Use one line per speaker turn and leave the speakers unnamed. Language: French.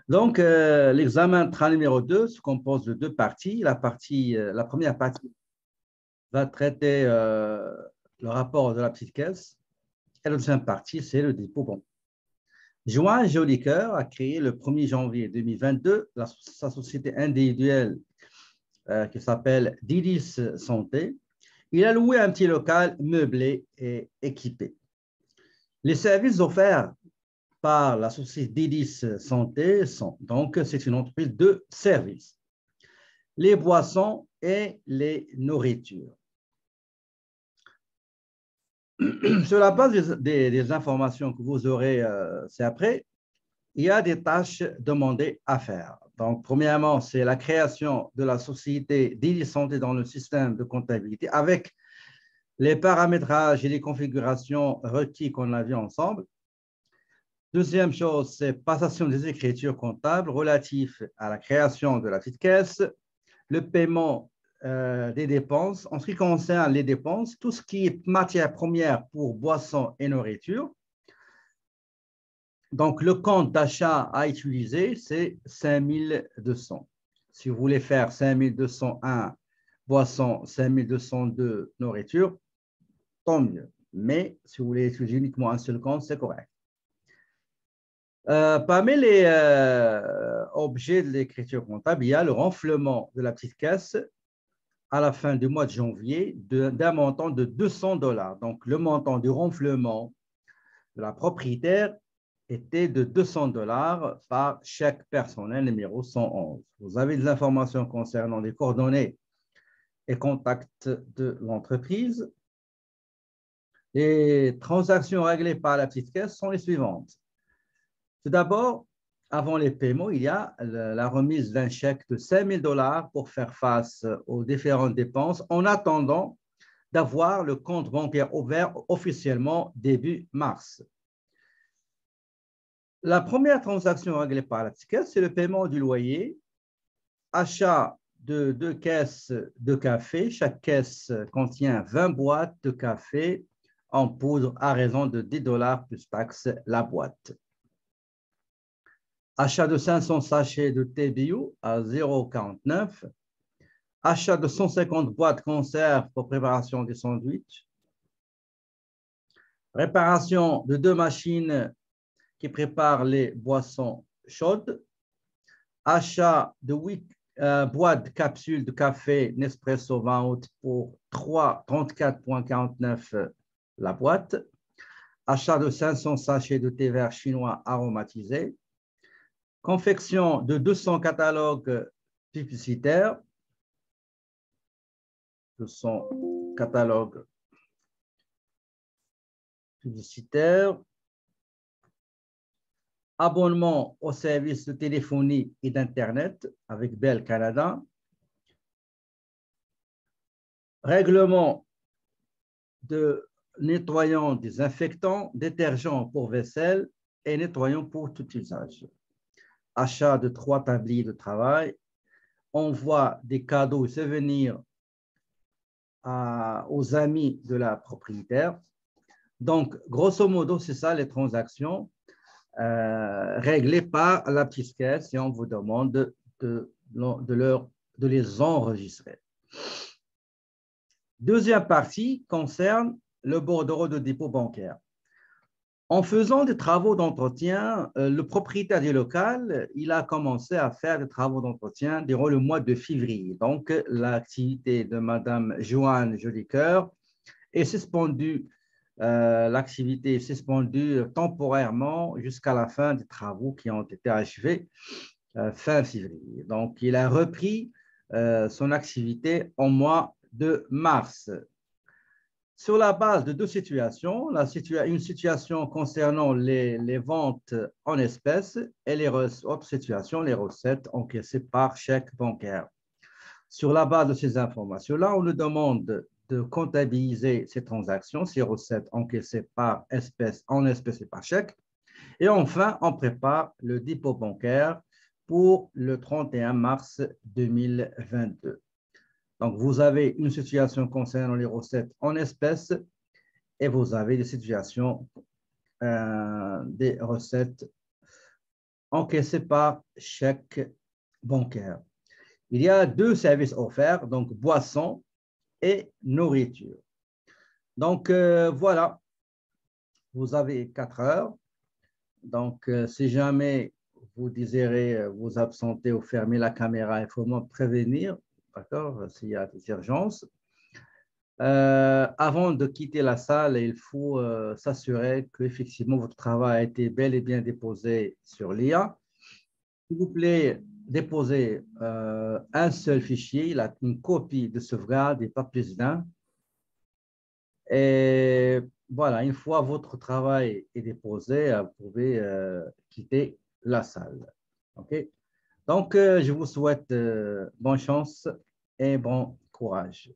Donc, l'examen train numéro 2 se compose de deux parties. La première partie va traiter le rapport de la petite caisse et la deuxième partie, c'est le dépôt bancaire. Joan Jolicoeur a créé le 1er janvier 2022 sa société individuelle qui s'appelle Didis Santé. Il a loué un petit local meublé et équipé. Les services offerts par la société Didis Santé sont donc, c'est une entreprise de services, les boissons et les nourritures. Sur la base des informations que vous aurez c'est après, il y a des tâches demandées à faire. Donc, premièrement, c'est la création de la société Didis Santé dans le système de comptabilité avec les paramétrages et les configurations requis qu'on a vu ensemble. Deuxième chose, c'est passation des écritures comptables relatifs à la création de la petite caisse, le paiement des dépenses. En ce qui concerne les dépenses, tout ce qui est matière première pour boissons et nourriture. Donc, le compte d'achat à utiliser, c'est 5200. Si vous voulez faire 5201 boissons, 5202 nourriture, tant mieux. Mais si vous voulez utiliser uniquement un seul compte, c'est correct. Parmi les objets de l'écriture comptable, il y a le renflement de la petite caisse à la fin du mois de janvier d'un montant de 200 $. Donc, le montant du renflement de la propriétaire était de 200 $ par chèque personnel numéro 111. Vous avez des informations concernant les coordonnées et contacts de l'entreprise. Les transactions réglées par la petite caisse sont les suivantes. Tout d'abord, avant les paiements, il y a la remise d'un chèque de 5000 $ pour faire face aux différentes dépenses en attendant d'avoir le compte bancaire ouvert officiellement début mars. La première transaction réglée par la petite caisse, c'est le paiement du loyer, achat de 2 caisses de café. Chaque caisse contient 20 boîtes de café en poudre à raison de 10 $ plus taxe la boîte. Achat de 500 sachets de thé bio à 0,49. Achat de 150 boîtes conserve pour préparation des sandwichs. Réparation de 2 machines qui préparent les boissons chaudes. Achat de 8 boîtes de capsules de café Nespresso 20 pour 34,49 la boîte. Achat de 500 sachets de thé vert chinois aromatisé. Confection de 200 catalogues publicitaires. 200 catalogues publicitaires. Abonnement aux services de téléphonie et d'Internet avec Bell Canada. Règlement de nettoyant désinfectant, détergent pour vaisselle et nettoyant pour tout usage. Achat de 3 tabliers de travail. Envoi des cadeaux et souvenirs aux amis de la propriétaire. Donc, grosso modo, c'est ça les transactions réglées par la petite caisse et on vous demande de les enregistrer. Deuxième partie concerne le bordereau de dépôt bancaire. En faisant des travaux d'entretien, le propriétaire du local, il a commencé à faire des travaux d'entretien durant le mois de février. Donc, l'activité de Madame Joanne Jolicoeur est suspendue. L'activité est suspendue temporairement jusqu'à la fin des travaux qui ont été achevés fin février. Donc, il a repris son activité au mois de mars. Sur la base de deux situations, une situation concernant les ventes en espèces et autre situation, les recettes encaissées par chèque bancaire. Sur la base de ces informations-là, on nous demande de comptabiliser ces transactions, ces recettes encaissées en espèces et par chèque. Et enfin, on prépare le dépôt bancaire pour le 31 mars 2022. Donc, vous avez une situation concernant les recettes en espèces et vous avez des situations des recettes encaissés par chèque bancaire. Il y a deux services offerts, donc boissons et nourriture. Donc, voilà, vous avez 4 heures. Donc, si jamais vous désirez vous absenter ou fermer la caméra, il faut me prévenir, d'accord, s'il y a des urgences. Avant de quitter la salle, il faut s'assurer qu'effectivement votre travail a été bel et bien déposé sur l'IA. S'il vous plaît, déposez un seul fichier, une copie de sauvegarde et pas plus d'un. Et voilà, une fois votre travail est déposé, vous pouvez quitter la salle. OK? Donc, je vous souhaite bonne chance et bon courage.